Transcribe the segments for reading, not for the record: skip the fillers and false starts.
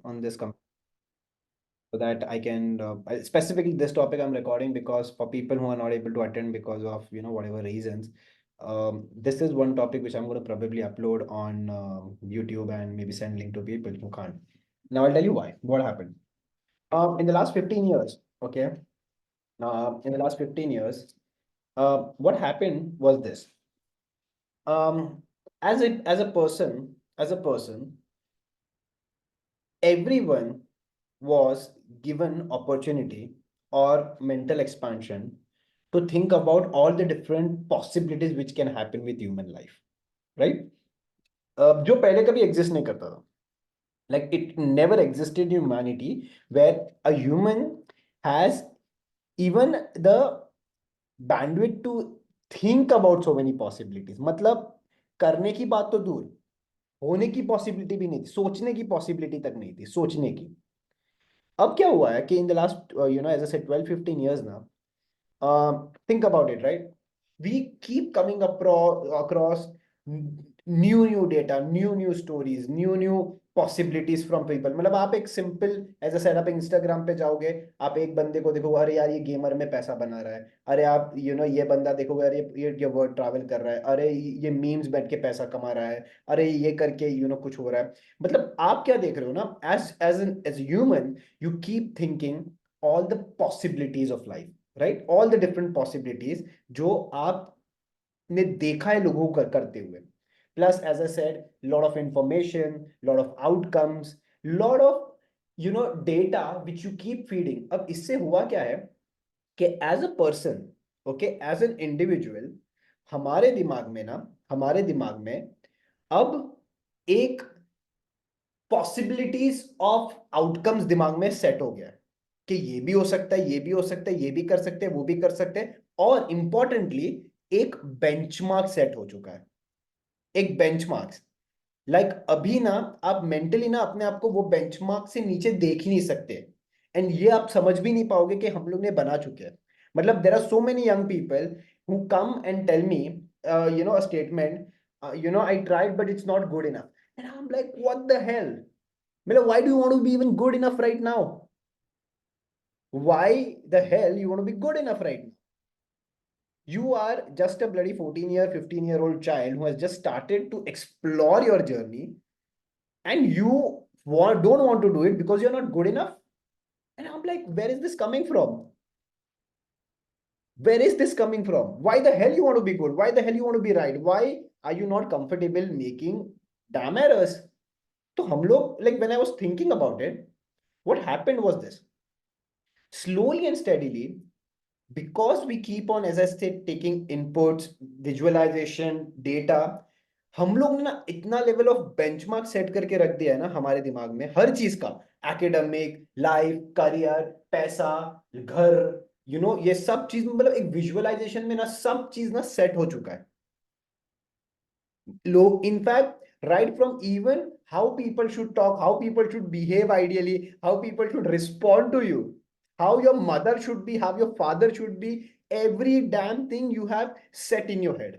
on this so that I can specifically this topic I'm recording because for people who are not able to attend because of whatever reasons, this is one topic which I'm going to probably upload on YouTube and maybe send link to people who can't. Now I'll tell you why. What happened? In the last 15 years, okay, in the last 15 years, what happened was this. Um, as a person, everyone was given opportunity or mental expansion to think about all the different possibilities which can happen with human life, right? जो पहले कभी exist नहीं करता था. Like it never existed in humanity where a human has even the bandwidth to think about so many possibilities. मतलब करने की बात तो दूर, होने की पॉसिबिलिटी भी नहीं थी, सोचने की पॉसिबिलिटी तक नहीं थी, सोचने की. अब क्या हुआ है कि in the last as I said 12-15 years now, think about it, right? We keep coming across new data, new stories, new possibilities from people. मतलब आप एक सिंपल एज अ सेड आप इंस्टाग्राम पे जाओगे, आप एक बंदे को देखोगे, अरे यार ये गेमर में पैसा बना रहा है, अरे आप ये बंदा देखोगे, अरे ये वर्ल्ड ट्रैवल कर रहा है, अरे ये मीम्स बैठ के पैसा कमा रहा है, अरे ये करके कुछ हो रहा है. मतलब आप क्या देख रहे हो ना, as human you keep thinking all the possibilities of life, right? All the different possibilities जो आपने देखा है लोगों को करते हुए. Plus as I said, lot of information, lot of outcomes, lot of data which you keep feeding. अब इससे हुआ क्या है कि as a person, okay, as an individual, हमारे दिमाग में अब एक पॉसिबिलिटीज ऑफ आउटकम्स दिमाग में सेट हो गया है कि ये भी हो सकता है, ये भी हो सकता है, ये भी कर सकते हैं, वो भी कर सकते हैं. और इंपॉर्टेंटली एक बेंचमार्क सेट हो चुका है. एक बेंचमार्क, लाइक अभी ना आप मेंटली ना अपने आप को वो बेंचमार्क से नीचे देख ही नहीं सकते. एंड ये आप समझ भी नहीं पाओगे कि हम लोग ने बना चुके हैं. मतलब there are so many young people who come and tell me a statement, I tried but it's not good enough. And I am like what the hell. मतलब why do you want to be even good enough right now? Why the hell you want to be good enough right now? You are just a bloody 15-year 15-year-old child who has just started to explore your journey, and you don't want to do it because you're not good enough. And I'm like, where is this coming from? Where is this coming from? Why the hell you want to be good? Why the hell you want to be right? Why are you not comfortable making damn errors? So hum log, like when I was thinking about it, what happened was this. Slowly and steadily, because we keep on, as I said, taking inputs, visualization, data, हम लोग ने ना इतना level of benchmark set करके रख दिया है ना हमारे दिमाग में, हर चीज का, एकेडमिक, लाइफ, करियर, पैसा, घर, ये सब चीज, मतलब एक विजुअलाइजेशन में ना सब चीज ना सेट हो चुका है. लोग in fact right from even how people should talk, how people should behave ideally, how people should respond to you, how your mother should be, how your father should be, every damn thing you have set in your head.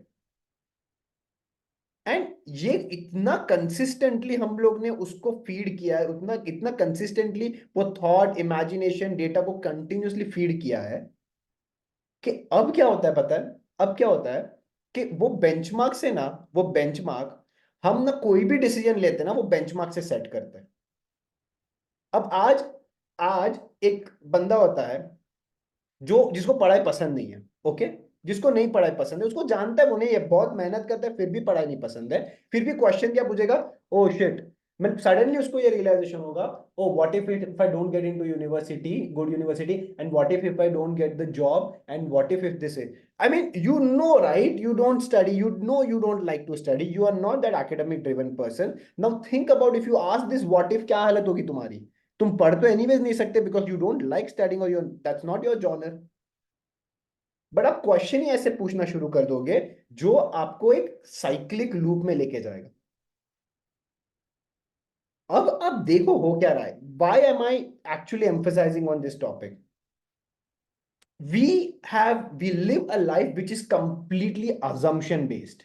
And ये इतना consistently हम लोग ने उसको feed किया है, इतना consistently वो थॉट, इमेजिनेशन, डेटा को कंटिन्यूसली फीड किया है कि अब क्या होता है पता है? अब क्या होता है कि वो बेंचमार्क से ना, वो बेंचमार्क हम ना कोई भी डिसीजन लेते हैं ना वो बेंचमार्क से सेट करते हैं. अब आज आज एक बंदा होता है जिसको पढ़ाई पसंद नहीं है, ओके, जिसको नहीं पढ़ाई पसंद है, उसको जानता है वो नहीं है, बहुत मेहनत करता है, फिर भी पढ़ाई नहीं पसंद है, फिर भी क्वेश्चन क्या पूछेगा? Oh shit. मतलब सडनली उसको ये रियलाइजेशन होगा, oh what if I don't get into university, good university, and what if I don't get the job, and what if this is, I mean you know right, you don't study, you know you don't like to study, you are not that academic driven person. Now think about, if you ask this what if, क्या हालत होगी तुम्हारी? तुम पढ़ तो anyways नहीं सकते because you don't like studying और that's not your genre. But आप क्वेश्चन ही ऐसे पूछना शुरू कर दोगे जो आपको एक साइक्लिक लूप में लेके जाएगा. अब आप देखो हो क्या रहा है. Why am I actually emphasising on this topic? we live a life which is completely assumption based.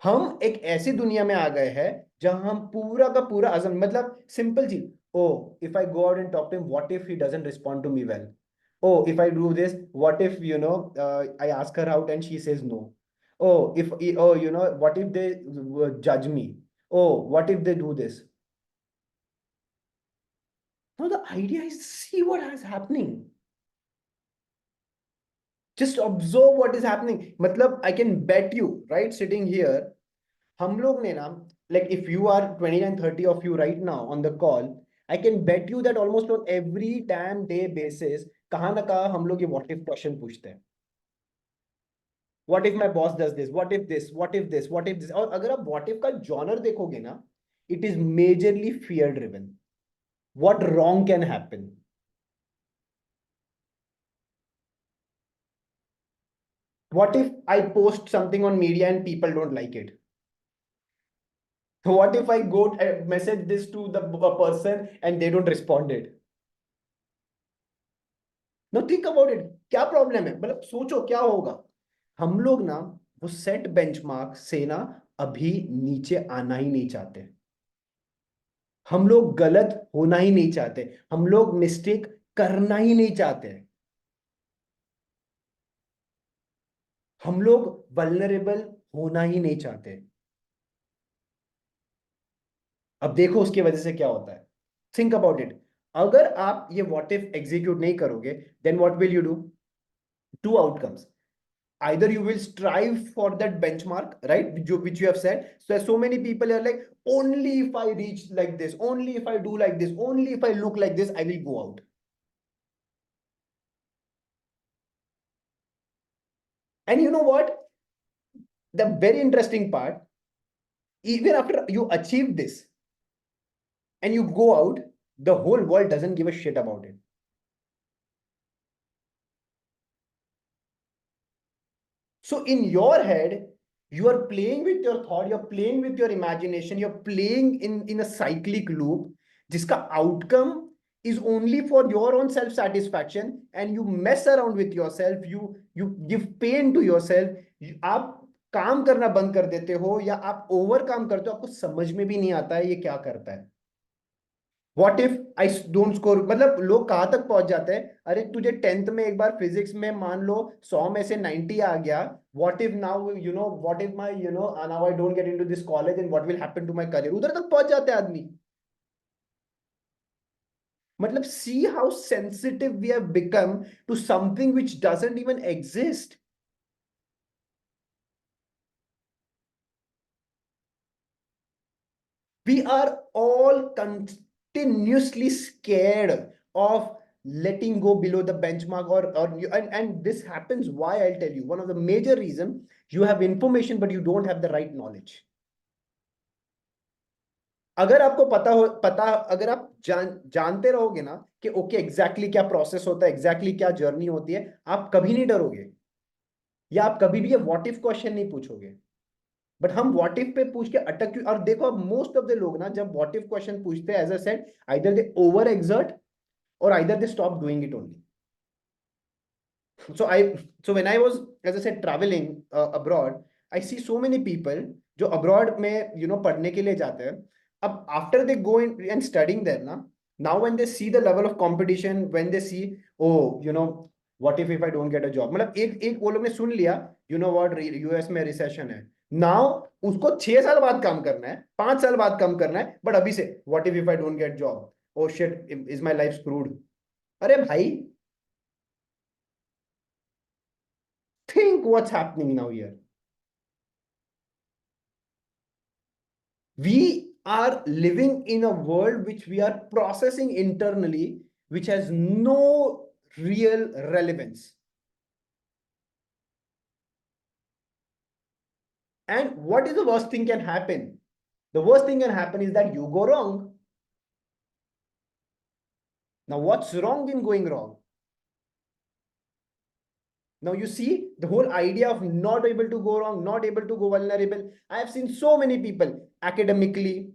हम एक ऐसी दुनिया में आ गए हैं जहां हम पूरा का पूरा अजम, मतलब सिंपल चीज, oh if I go out and talk to him, what if he doesn't respond to me well, oh if I do this, what if I ask her out and she says no, oh if oh what if they जज me, oh what if they do this. Now the idea is, see what is happening. Just observe what is happening. मतलब I can bet you, right, sitting here, हम लोग ने ना, like if you are 29 30 of you right now on the call, I can bet you that almost on every damn day basis कहाँ ना कहाँ हम लोग ये what if question पूछते हैं. What if my boss does this? What if this? What if this? What if this? और अगर आप what if का genre देखोगे ना, it is majorly fear driven. What wrong can happen? What if I post something on media and people don't like it? What if I go message this to the person and they don't respond it? Now think about it. क्या problem है, मतलब सोचो क्या होगा. हम लोग ना वो सेट बेंचमार्क से ना अभी नीचे आना ही नहीं चाहते. हम लोग गलत होना ही नहीं चाहते. हम लोग मिस्टेक करना ही नहीं चाहते. हम लोग वल्नरेबल होना ही नहीं चाहते. अब देखो उसकी वजह से क्या होता है. Think about it. अगर आप ये व्हाट इफ एग्जीक्यूट नहीं करोगे, then what will you do? Two outcomes. Either you will strive for that benchmark, right, which you have said. So many people are like, only if I reach like this, only if I do like this, only if I look like this, I will go out. And you know what, the very interesting part, even after you achieve this and you go out, the whole world doesn't give a shit about it. So in your head, you are playing with your thought, you're playing with your imagination, you're playing in a cyclic loop, जिसका outcome is only for your own self satisfaction, and you mess around with yourself, you give pain to yourself. आप काम करना बंद कर देते हो या आप ओवर काम करते हो, आपको समझ में भी नहीं आता है ये क्या करता है. What if I don't score, मतलब लोग कहां तक पहुंच जाते हैं, अरे तुझे टेंथ में एक बार फिजिक्स में मान लो 100 में से 90 आ गया, what if now what if my now I don't get into this college and what will happen to my career, उधर तक पहुंच जाते हैं आदमी. मतलब see how sensitive we have become to something which doesn't even exist. We are all continuously scared of letting go below the benchmark, and this happens, why I'll tell you, one of the major reason, you have information but you don't have the right knowledge. अगर आपको पता, अगर आप जानते रहोगे ना कि okay exactly क्या प्रोसेस होता है, एग्जैक्टली क्या जर्नी होती है, आप कभी नहीं डरोगे या आप कभी भी ये व्हाट इफ क्वेश्चन नहीं पूछोगे. बट हम व्हाट इफ पे पूछ के अटक क्यों, और देखो अब मोस्ट ऑफ द लोग ना जब व्हाट इफ क्वेश्चन पूछते हैं, as I said, either they over exert और either they stop doing it only. so i so when I was, as I said, traveling abroad, I see so many people जो abroad में पढ़ने के लिए जाते हैं. अब after they go in and studying there ना, now when they see the level of competition, when they see, oh what if I don't get a job, मतलब एक एक वो लोग ने सुन लिया, what, यूएस में रिसेशन है, नाउ उसको 6 साल बाद काम करना है, 5 साल बाद काम करना है, बट अभी से what if I don't get job, oh shit, is my life screwed. अरे भाई, think what's happening now here. We are living in a world which we are processing internally, which has no real relevance. And what is the worst thing can happen? The worst thing can happen is that you go wrong. Now, what's wrong in going wrong? Now you see the whole idea of not able to go wrong, not able to go vulnerable. I have seen so many people academically,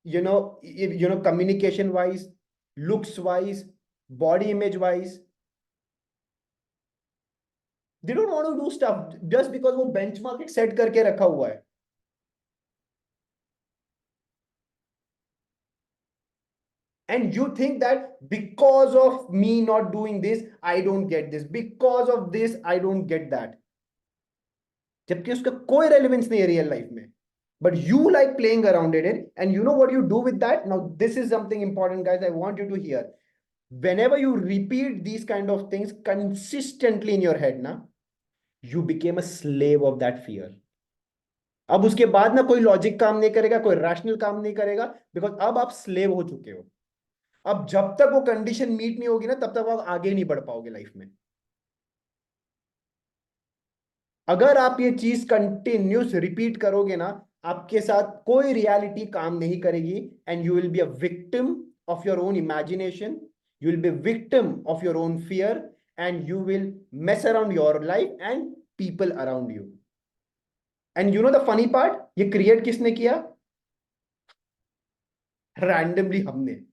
communication wise, looks wise, body image wise. They don't want to do stuff just because वो benchmark set करके रखा हुआ है. And you think that because of me not doing this, I don't get this. Because of this, I don't get that. जबकि उसका कोई relevance नहीं है रियल लाइफ में. But you like playing around in it, and you know what you do with that? Now, this is something important, guys. I want you to hear. Whenever you repeat these kind of things consistently in your head, na, you became a slave of that fear. अब उसके बाद ना कोई logic काम नहीं करेगा, कोई rational काम नहीं करेगा, बिकॉज अब आप स्लेव हो चुके हो. अब जब तक वो कंडीशन मीट नहीं होगी ना, तब तक आप आगे नहीं बढ़ पाओगे लाइफ में. अगर आप ये चीज कंटिन्यूस रिपीट करोगे ना, आपके साथ कोई रियलिटी काम नहीं करेगी, and you will be a victim of your own imagination, you will be victim of your own fear, and you will mess around your life and people around you. And you know the funny part, ये create किसने किया? Randomly हमने.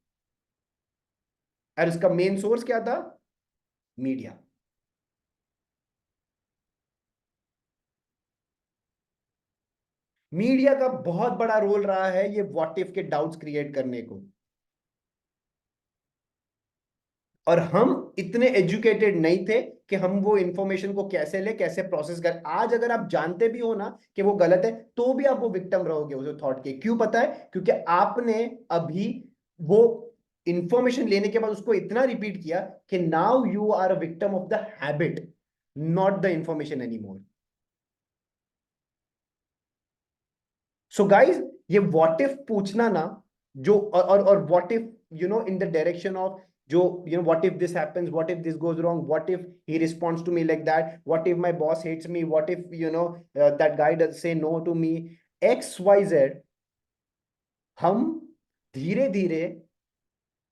और इसका main source क्या था? Media. Media का बहुत बड़ा रोल रहा है ये व्हाट इफ के डाउट्स क्रिएट करने को. और हम इतने एजुकेटेड नहीं थे कि हम वो इंफॉर्मेशन को कैसे ले, कैसे प्रोसेस कर. आज अगर आप जानते भी हो ना कि वो गलत है, तो भी आप वो विक्टिम रहोगे उस थॉट के. क्यों पता है? क्योंकि आपने अभी वो इंफॉर्मेशन लेने के बाद उसको इतना रिपीट किया कि now you are a victim of the habit, not the information anymore. So guys, ये व्हाट इफ पूछना ना, जो और what if you know in the direction of, जो you know what if this happens, what if this goes wrong, what if he responds to me like that, what if my boss hates me, what if you know that guy does say no to me, x Y Z. हम धीरे धीरे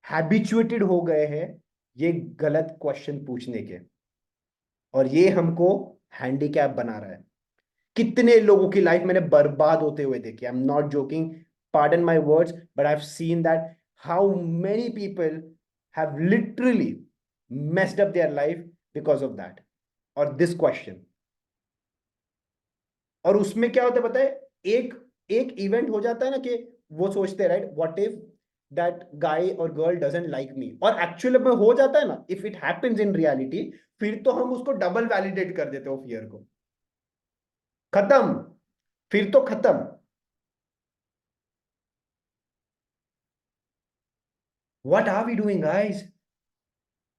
habituated हो गए हैं ये गलत question पूछने के, और ये हमको हैंडीकैप बना रहा है. कितने लोगों की लाइफ मैंने बर्बाद होते हुए देखी. आई am not joking, pardon my words, but I have seen that how many people have literally messed up their life because of that और दिस क्वेश्चन. और उसमें क्या होता है पता है? एक एक इवेंट हो जाता है ना कि वो सोचते हैं, right, what if that guy और गर्ल डजंट लाइक मी, और एक्चुअली में हो जाता है ना, if it happens in reality, फिर तो हम उसको डबल वैलिडेट कर देते हो फियर को. खत्म, फिर तो खत्म. What are we doing, guys?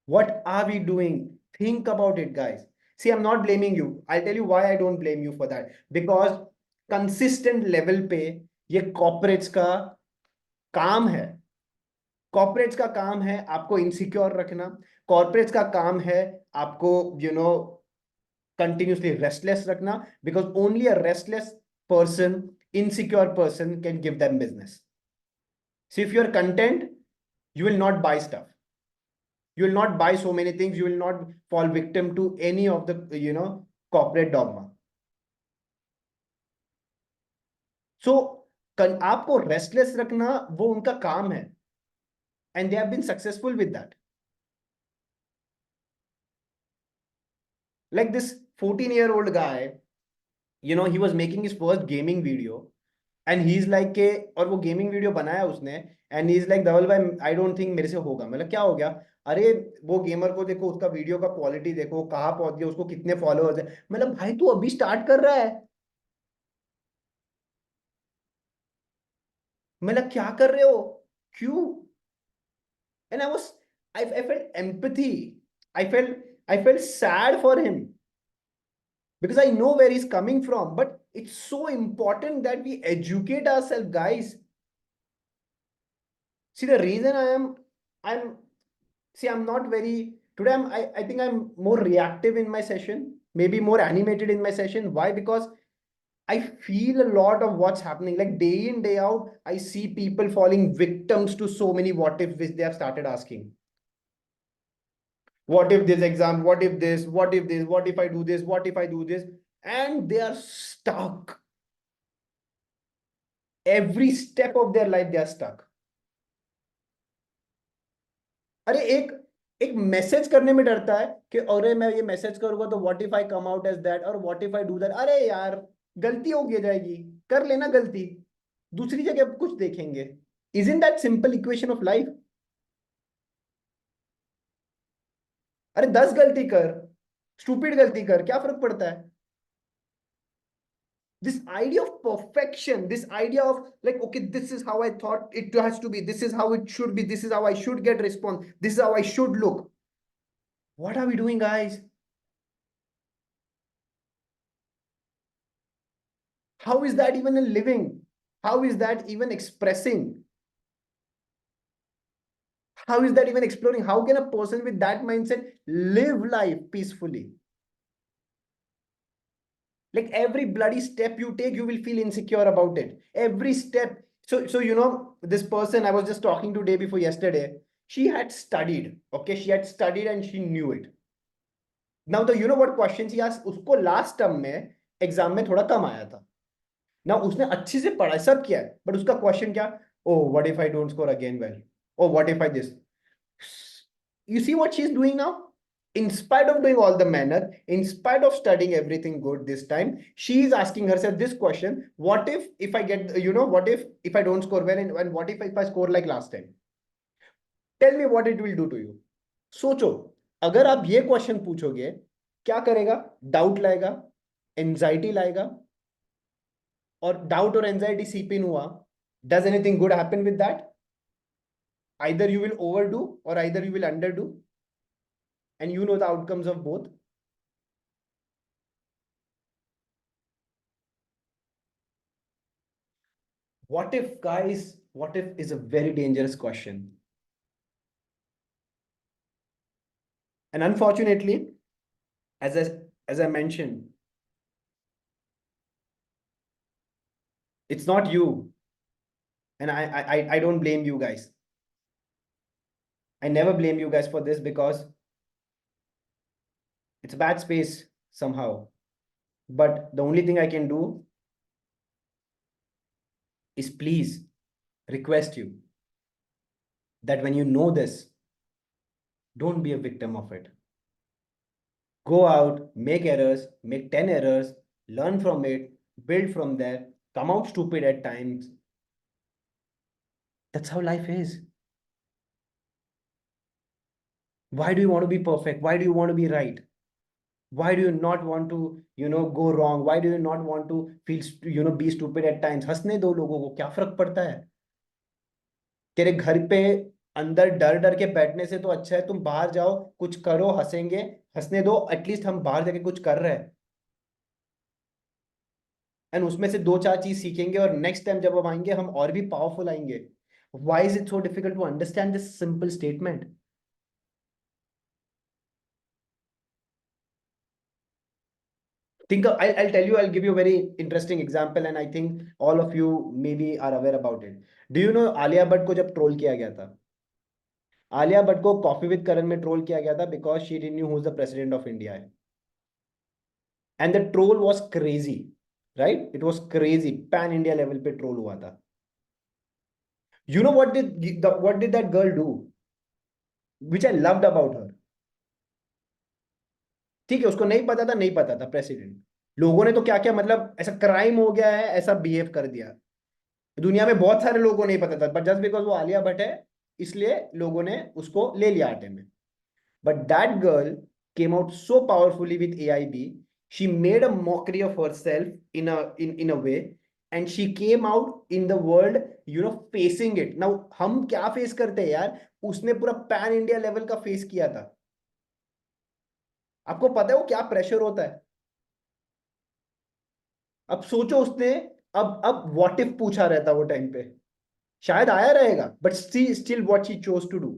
What are we doing? Think about it, guys. See, I'm not blaming you. I'll tell you why I don't blame you for that. Because consistent level पे ये corporates का काम है. Corporates का काम है आपको insecure रखना. Corporates का काम है आपको continuously restless रखना. Because only a restless person, insecure person can give them business. So if you're content, you will not buy stuff. You will not buy so many things. You will not fall victim to any of the corporate dogma. So आपको restless रखना वो उनका काम है, and they have been successful with that. Like this 14-year-old guy, he was making his first gaming video, and he's like के, और वो gaming video बनाया उसने, एंड ही इज लाइक, धवल भाई आई डोंट थिंक मेरे से होगा. मतलब क्या हो गया? अरे वो गेमर को देखो, उसका वीडियो का क्वालिटी देखो, कहाँ पहुंच गया, उसको कितने फॉलोअर्स है. मतलब भाई तू अभी स्टार्ट कर रहा है, मतलब क्या कर रहे हो? क्यों? And I felt empathy. I felt sad for him because I know where he's coming from. But it's so important that we educate ourselves, guys. See, the reason I'm not very today. I think I'm more reactive in my session, maybe more animated in my session. Why? Because I feel a lot of what's happening. Like day in, day out, I see people falling victims to so many what if which they have started asking. What if this exam? What if this? What if this? What if I do this? What if I do this? And they are stuck. Every step of their life, they are stuck. अरे एक एक message करने में डरता है कि अरे मैं ये मैसेज करूंगा तो what if I come out as that, और what if I do that. अरे यार गलती हो गई जाएगी, कर लेना गलती, दूसरी जगह कुछ देखेंगे. Isn't that simple equation of life? अरे 10 गलती कर, स्टूपिड गलती कर, क्या फर्क पड़ता है? This idea of perfection, this idea of like, okay, this is how I thought it has to be, this is how it should be, this is how I should get response, this is how I should look. What are we doing, guys? How is that even a living? How is that even expressing? How is that even exploring? How can a person with that mindset live life peacefully? Like every bloody step you take, you will feel insecure about it. Every step. So you know, this person I was just talking to day before yesterday, she had studied. Okay, she had studied and she knew it. Now the you know what question she asked? उसको last term में exam में थोड़ा कम आया था ना, उसने अच्छे से पढ़ा सब किया है, बट उसका क्वेश्चन क्या? ओ what if I don't score again well, O what if I this. You see what she's doing now? In spite of doing all the manner, in spite of studying everything good this time, she is asking herself this question: what if I get, you know, what if I don't score well, and what if I score like last time? Tell me what it will do to you. सोचो, अगर आप ये question पूछोगे, क्या करेगा? Doubt लाएगा, anxiety लाएगा, और डाउट और एंजाइटी सीप इन हुआ. Does anything good happen with that? Either you will overdo or either you will underdo, and you know the outcomes of both. What if, guys, what if is a very dangerous question. And unfortunately, as I mentioned, it's not you. And I don't blame you guys. I never blame you guys for this, because it's a bad space somehow. But the only thing I can do is please request you that when you know this, don't be a victim of it. Go out, make errors, make 10 errors, learn from it, build from there, come out stupid at times. That's how life is. Why do you want to be perfect? Why do you want to be right? Why do you not want to, you know, go wrong? Why do you not want to feel, you know, be stupid at times? हंसने दो लोगों को, क्या फर्क पड़ता है? तेरे घर पे अंदर डर डर के बैठने से तो अच्छा है तुम बाहर जाओ, कुछ करो, हंसेंगे, हंसने दो, एटलीस्ट हम बाहर जाके कुछ कर रहे हैं, एंड उसमें से दो चार चीज सीखेंगे, और नेक्स्ट टाइम जब हम आएंगे हम और भी पावरफुल आएंगे. Why is it so difficult to understand this simple statement? Think of, I'll tell you, I'll give you a very interesting example, and I think all of you maybe are aware about it. Do you know Alia Bhatt को जब troll किया गया था, आलिया भट्ट को coffee with करण में troll किया गया था because she didn't knew who is the president of India, and the troll was crazy, right? It was crazy, pan India level पे ट्रोल हुआ था. You know what did that girl do, which I loved about her. ठीक है, उसको नहीं पता था, नहीं पता था प्रेसिडेंट, लोगों ने तो क्या क्या, मतलब ऐसा क्राइम हो गया है, ऐसा बिहेव कर दिया. दुनिया में बहुत सारे लोगों को नहीं पता था, बट जस्ट बिकॉज वो आलिया भट्ट है, इसलिए लोगों ने उसको ले लिया आटे में. But that girl came out so powerfully with AIB. She made a mockery of herself in a way, and she came out in the world, you know, facing it. Now हम क्या फेस करते हैं यार, उसने पूरा pan India level का face किया था. आपको पता है वो क्या प्रेशर होता है? अब सोचो उसने, अब व्हाट इफ पूछा रहता वो टाइम पे, शायद आया रहेगा, but still what she chose to do.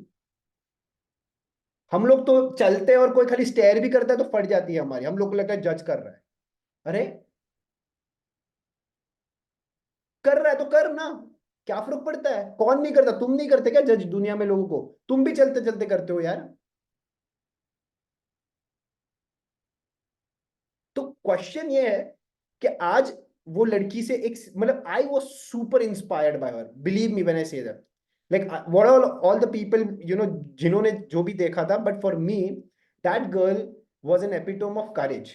हम लोग तो चलते हैं और कोई खाली स्टेयर भी करता है तो फट जाती है हमारी, हम लोग को लगता है जज कर रहा है. अरे कर रहा है तो कर ना, क्या फर्क पड़ता है? कौन नहीं करता? तुम नहीं करते क्या जज दुनिया में लोगों को? तुम भी चलते चलते करते हो यार. तो क्वेश्चन ये है कि आज वो लड़की से एक, मतलब I was super inspired by her, believe me when I say that. Like what all the people, you know, जिन्होंने जो भी देखा था, but for me that girl was an epitome of courage,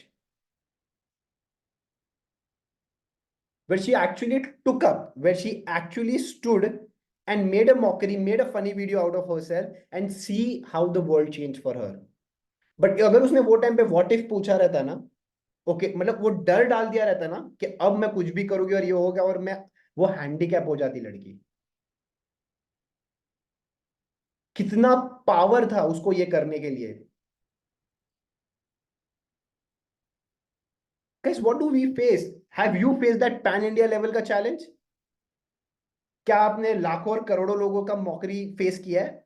where she actually took up, where she actually stood and made a mockery, made a funny video out of herself, and see how the world changed for her. But अगर उसने वो time पे what if पूछा रहता ना, okay, मतलब वो डर डाल दिया रहता ना कि अब मैं कुछ भी करूंगी और ये हो गया और मैं, वो हैंडीकैप हो जाती लड़की। कितना पावर था उसको ये करने के लिए। Guys, what do we face? Have you face that pan India level का चैलेंज? क्या आपने लाखों और करोड़ों लोगों का मॉकरी फेस किया है?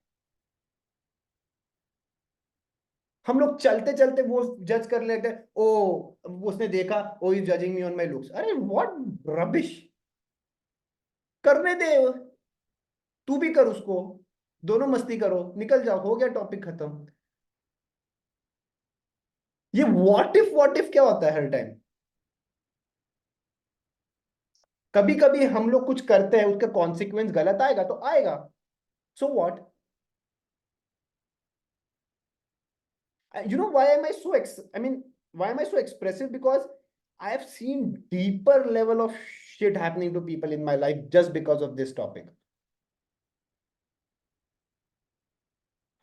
हम लोग चलते चलते वो जज कर लेते हैं, ओ उसने देखा, oh you judging me on my looks. अरे व्हाट रबिश। करने दे, तू भी कर उसको, दोनों मस्ती करो, निकल जाओ, हो गया, टॉपिक खत्म। ये व्हाट इफ क्या होता है हर टाइम? कभी कभी हम लोग कुछ करते हैं, उसका कॉन्सिक्वेंस गलत आएगा तो आएगा, so what? You know why am I so I mean, why am I so expressive? Because I have seen deeper level of shit happening to people in my life just because of this topic.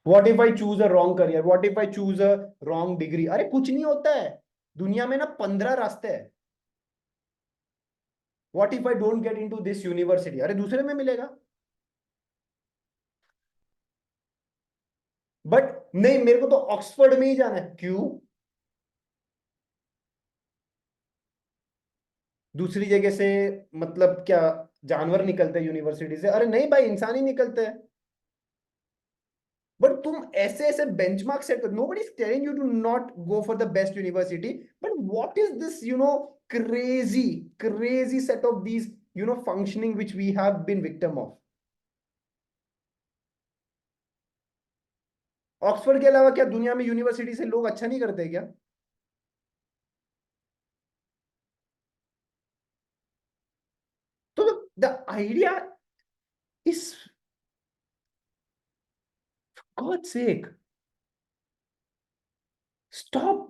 What if I choose a wrong career? What if I choose a wrong degree? अरे कुछ नहीं होता है, दुनिया में ना 15 रास्ते हैं। What if I don't get into this university? अरे दूसरे में मिलेगा। बट नहीं, मेरे को तो ऑक्सफोर्ड में ही जाना है, क्यों? दूसरी जगह से मतलब क्या, जानवर निकलते हैं यूनिवर्सिटी से? अरे नहीं भाई, इंसान ही निकलते हैं। बट तुम ऐसे ऐसे बेंचमार्क सेट कर, nobody is telling you to not go for the best university, but what is this crazy crazy set of these functioning which we have been victim of? Oxford के अलावा क्या दुनिया में university से लोग अच्छा नहीं करते क्या? तो the idea is, God sake, stop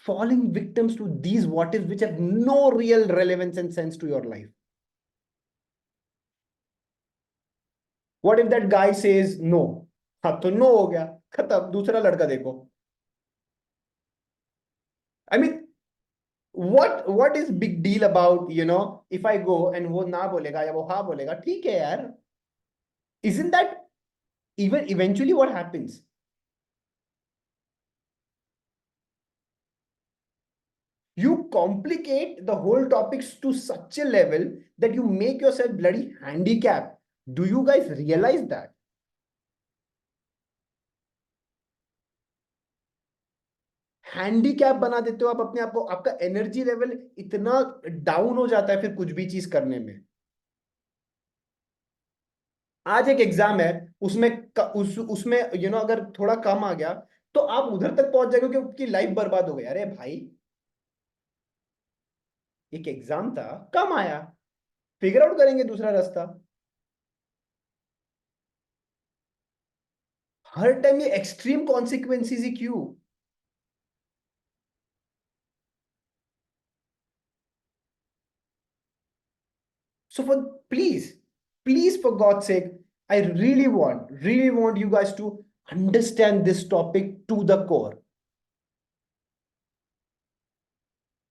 falling victims to these what ifs which have no real relevance and sense to your life. What if that guy says no? हाँ तो नो हो गया, खत्म, दूसरा लड़का देखो। I mean, what is big deal about if I go and वो ना बोलेगा या वो हाँ बोलेगा, ठीक है यार। isn't that even eventually what happens? You complicate the whole topics to such a level that you make yourself bloody handicapped. Do you guys realize that? Handicap बना देते हो आप अपने आप को, आपका एनर्जी लेवल इतना डाउन हो जाता है फिर कुछ भी चीज करने में। आज एक एग्जाम है, उसमें उसमें अगर थोड़ा कम आ गया तो आप उधर तक पहुंच जाएंगे कि आपकी लाइफ बर्बाद हो गई। अरे भाई, एक एग्जाम था, कम आया, फिगर आउट करेंगे दूसरा रास्ता। हर टाइम ये एक्सट्रीम कॉन्सिक्वेंसेस ही क्यों? So please, for God's sake, I really want you guys to understand this topic to the core.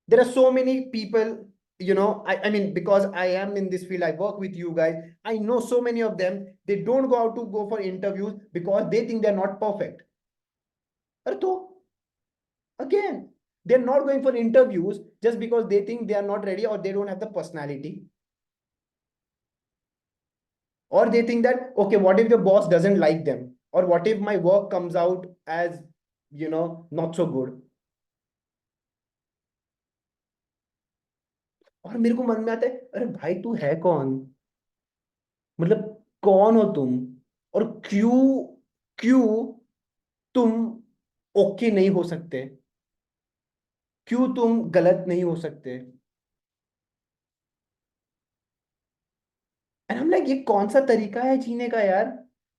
There are so many people, I mean, because I am in this field, I work with you guys. I know so many of them, they don't go out to go for interviews because they think they're not perfect.而to, again, they're not going for interviews just because they think they are not ready or they don't have the personality. Or they think that, okay, what if the boss doesn't like them? Or what if my work comes out as, not so good? और मेरे को मन में आता है, अरे भाई तू है कौन? मतलब कौन हो तुम? और क्यों, क्यों तुम ओके नहीं हो सकते? क्यों तुम गलत नहीं हो सकते? एंड हम लाइक, ये कौन सा तरीका है जीने का यार?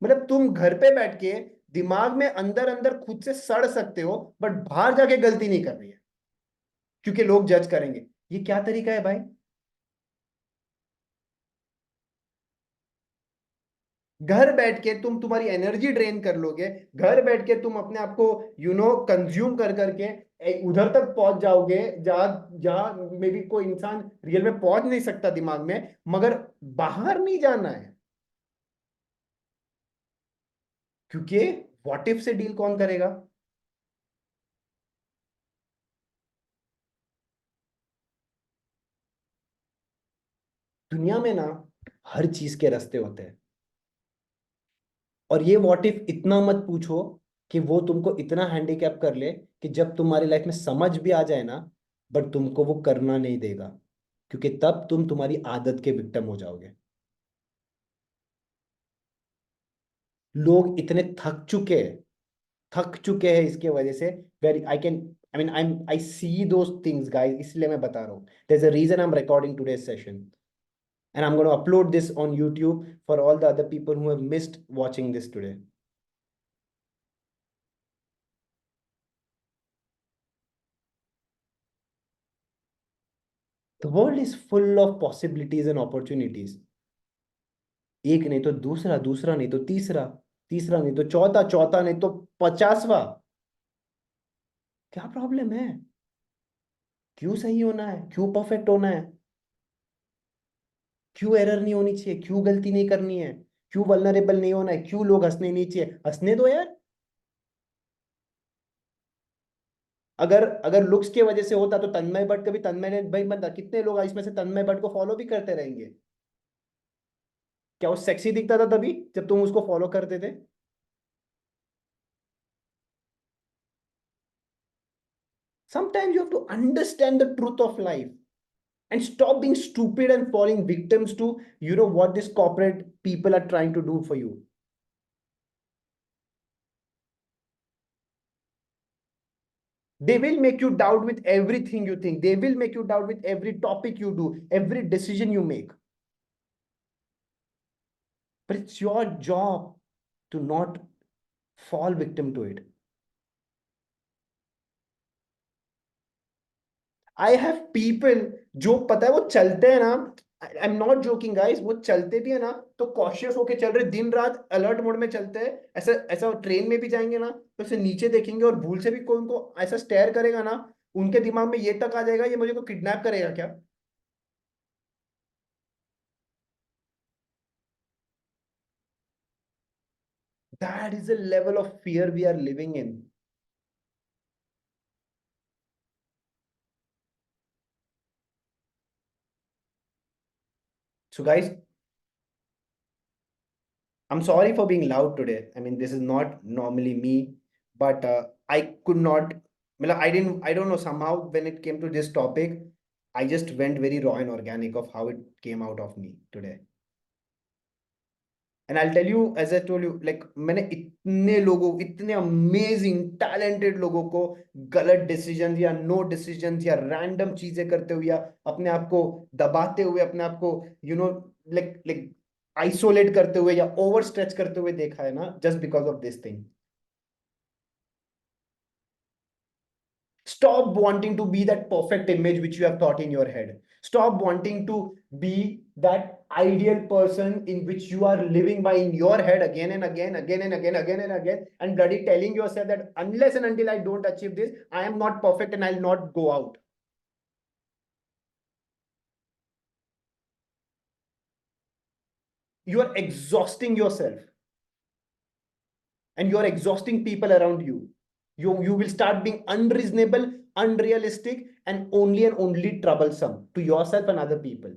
मतलब तुम घर पे बैठ के दिमाग में अंदर अंदर खुद से सड़ सकते हो, बट बाहर जाके गलती नहीं कर रही है क्योंकि लोग जज करेंगे। ये क्या तरीका है भाई? घर बैठ के तुम तुम्हारी एनर्जी ड्रेन कर लोगे, घर बैठ के तुम अपने आप को कंज्यूम कर करके उधर तक पहुंच जाओगे जहां जहां मे बी कोई इंसान रियल में पहुंच नहीं सकता दिमाग में, मगर बाहर नहीं जाना है। क्योंकि व्हाट इफ से डील कौन करेगा? दुनिया में ना हर चीज के रास्ते होते हैं। और ये व्हाट इफ इतना मत पूछो कि वो तुमको इतना हैंडीकैप कर ले कि जब तुम्हारी लाइफ में समझ भी आ जाए ना, बट तुमको वो करना नहीं देगा, क्योंकि तब तुम तुम्हारी आदत के विक्टिम हो जाओगे। लोग इतने थक चुके हैं इसके वजह से। Very I can, I see those things guys, इसलिए मैं बता रहा हूँ। There is a reason I am recording today's session, and I'm going to upload this on YouTube for all the other people who have missed watching this today. The world is full of possibilities and opportunities. एक नहीं तो दूसरा, दूसरा नहीं तो तीसरा, तीसरा नहीं तो चौथा, चौथा नहीं तो 50वां। क्या प्रॉब्लम है? क्यों सही होना है? क्यों परफेक्ट होना है? क्यों एरर नहीं होनी चाहिए? क्यों गलती नहीं करनी है? क्यों वल्नरेबल नहीं होना है? क्यों लोग हंसने नहीं चाहिए? हंसने दो यार। अगर अगर लुक्स की वजह से होता तो तन्मय भट्ट कभी तन्मय ने भाई बंदा, कितने लोग इसमें से तन्मय भट्ट को फॉलो भी करते रहेंगे? क्या वो सेक्सी दिखता था तभी जब तुम उसको फॉलो करते थे? Sometimes you have to understand the truth of life and stop being stupid and falling victims to what these corporate people are trying to do for you. They will make you doubt with everything you think. They will make you doubt with every topic you do, every decision you make. But it's your job to not fall victim to it. I have people जो पता है वो चलते हैं ना, आई am not joking guys, वो चलते भी है ना तो कॉशियस होके चल रहे, दिन रात अलर्ट मोड में चलते हैं। ऐसा ऐसा ट्रेन में भी जाएंगे ना तो ऐसे नीचे देखेंगे और भूल से भी कोई उनको ऐसा स्टेयर करेगा ना, उनके दिमाग में ये तक आ जाएगा ये मुझे को किडनैप करेगा क्या। That is the level of fear we are living in. So guys, I'm sorry for being loud today. I mean, this is not normally me, but I could not. I don't know. Somehow, when it came to this topic, I just went very raw and organic of how it came out of me today. And I'll tell you, as I told you, like मैंने इतने लोगों, इतने amazing talented लोगों को गलत decision या know decision या random चीजें करते हुए या अपने आप को दबाते हुए, अपने आप को लाइक लाइक आइसोलेट करते हुए या ओवर स्ट्रेच करते हुए देखा है ना, just because of this thing. Stop wanting to be that perfect image which you have thought in your head. Stop wanting to be that ideal person in which you are living by in your head again and again, again and again, again and again, and bloody telling yourself that unless and until I don't achieve this, I am not perfect and I'll not go out. You are exhausting yourself and you are exhausting people around you. You will start being unreasonable, unrealistic, and only troublesome to yourself and other people.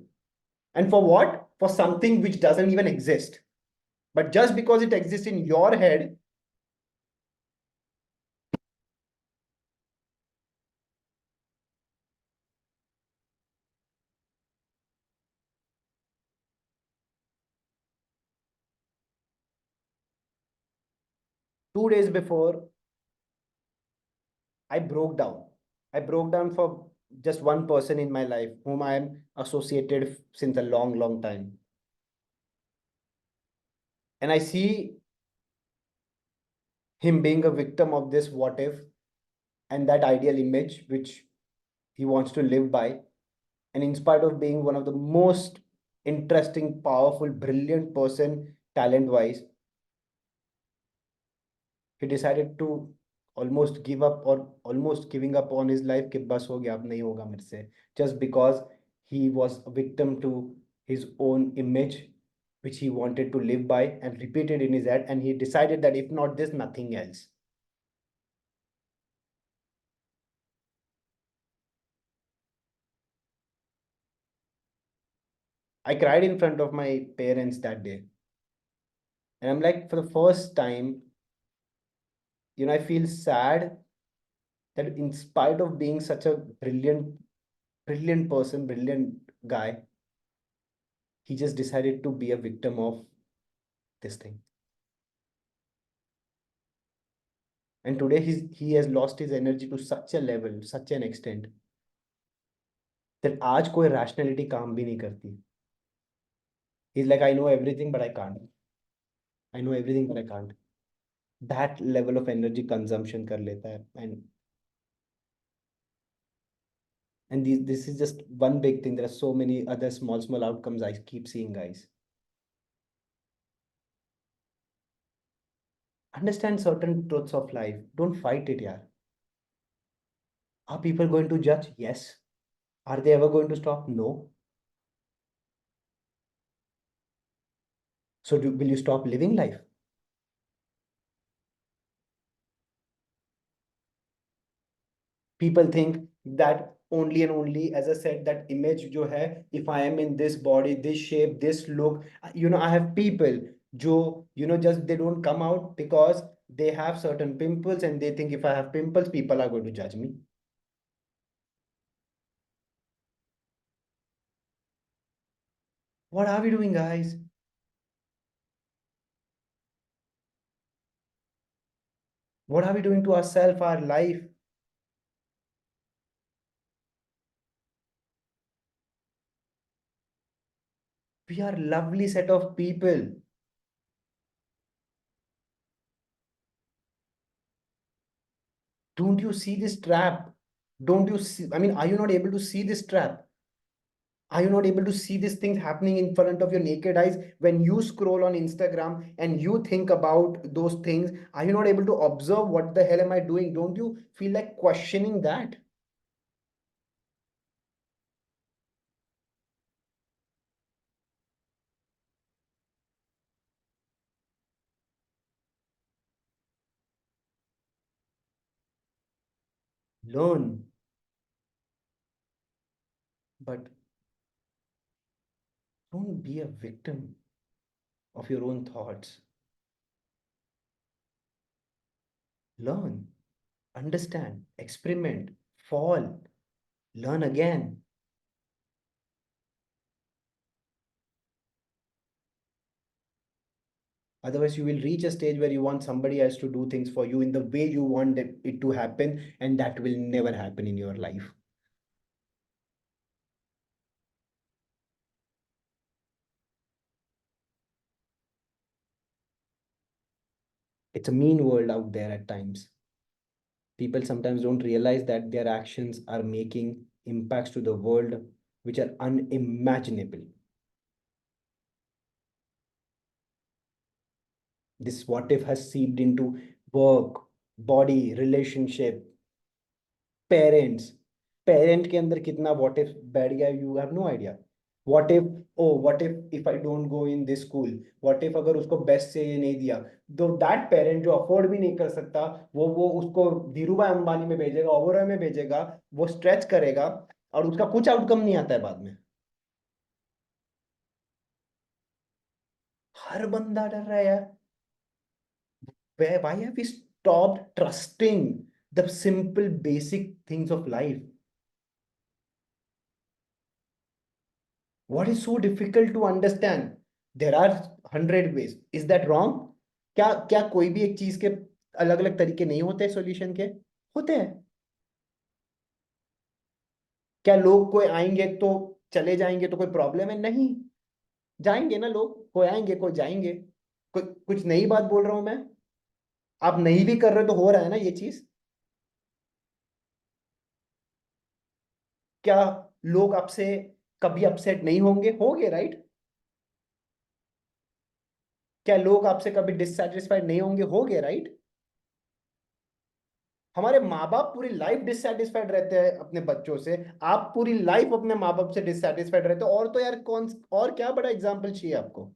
And for what? For something which doesn't even exist. But just because it exists in your head, 2 days before, I broke down. I broke down for just one person in my life whom I am associated since a long, long time. And I see him being a victim of this what if and that ideal image which he wants to live by. And in spite of being one of the most interesting, powerful, brilliant person talent wise, he decided to almost give up, or almost giving up on his life कि बस हो गया, अब नहीं होगा मेरे से, just because he was a victim to his own image which he wanted to live by and repeated in his head, and he decided that if not this, nothing else. I cried in front of my parents that day, and I'm like, for the first time, I feel sad that in spite of being such a brilliant person, brilliant guy, he just decided to be a victim of this thing. And today he has lost his energy to such a level, such an extent, that आज कोई rationality काम भी नहीं करती. He's like, I know everything, but I can't. I know everything, but I can't. That level of energy consumption कर लेता है. And this is just one big thing. There are so many other small outcomes I keep seeing, guys. Understand certain truths of life. Don't fight it, yeah. Are people going to judge? Yes. Are they ever going to stop? No. So will you stop living life? People think that only and only, as I said, that image jo hai, if I am in this body, this shape, this look, I have people jo, just they don't come out because they have certain pimples, and they think if I have pimples, people are going to judge me. What are we doing, guys? What are we doing to ourselves, our life? We are lovely set of people. Don't you see this trap? Don't you see? I mean, are you not able to see this trap? Are you not able to see these things happening in front of your naked eyes when you scroll on Instagram and you think about those things? Are you not able to observe what the hell am I doing? Don't you feel like questioning that? Learn, but don't be a victim of your own thoughts. Learn, understand, experiment, fall, learn again. Otherwise, you will reach a stage where you want somebody else to do things for you in the way you want it to happen, and that will never happen in your life. It's a mean world out there at times. People sometimes don't realize that their actions are making impacts to the world which are unimaginable. This what if has seeped into work, body, relationship, parents. Parent के अंदर कितना what if बैठ गया, you have no idea. What if, oh, what if I don't go in this school? What if अगर उसको best से ये नहीं दिया, तो दैट पेरेंट जो अफोर्ड भी नहीं कर सकता, वो उसको धीरूभाई अंबानी में भेजेगा, ओबरॉय में भेजेगा, वो स्ट्रेच करेगा, और उसका कुछ आउटकम नहीं आता है बाद में. हर बंदा डर रहा है यार. Why have we stopped trusting the simple basic things of life? What is so difficult to understand? There are 100 ways. Is that wrong? क्या क्या कोई भी एक चीज के अलग अलग तरीके नहीं होते सॉल्यूशन के? होते हैं. क्या लोग कोई आएंगे तो चले जाएंगे तो कोई प्रॉब्लम है? नहीं. जाएंगे ना लोग, कोई आएंगे कोई जाएंगे. कोई कुछ नई बात बोल रहा हूं मैं? आप नहीं भी कर रहे तो हो रहा है ना ये चीज. क्या लोग आपसे, कभी अपसेट नहीं होंगे? होंगे, राइट? क्या लोग आपसे कभी डिससेटिस्फाइड नहीं होंगे? हो गए, राइट? हमारे माँ बाप पूरी लाइफ डिससेटिस्फाइड रहते हैं अपने बच्चों से। आप पूरी लाइफ अपने माँ बाप से डिससेटिस्फाइड रहते हो, और तो यार कौन, और क्या बड़ा एग्जाम्पल चाहिए आपको?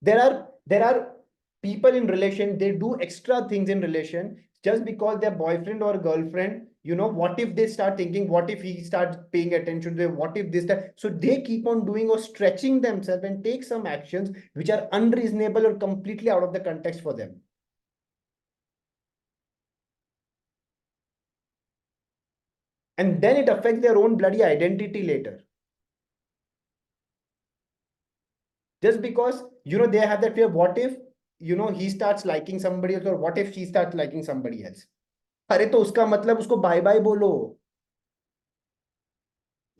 There are people in relation, they do extra things in relation just because their boyfriend or girlfriend, what if they start thinking, what if he starts paying attention to them, what if this that, so they keep on doing or stretching themselves and take some actions which are unreasonable or completely out of the context for them. And then it affects their own bloody identity later, just because they have that fear, what if he starts liking somebody else, or what if she starts liking somebody else? अरे तो उसका मतलब उसको bye bye बोलो,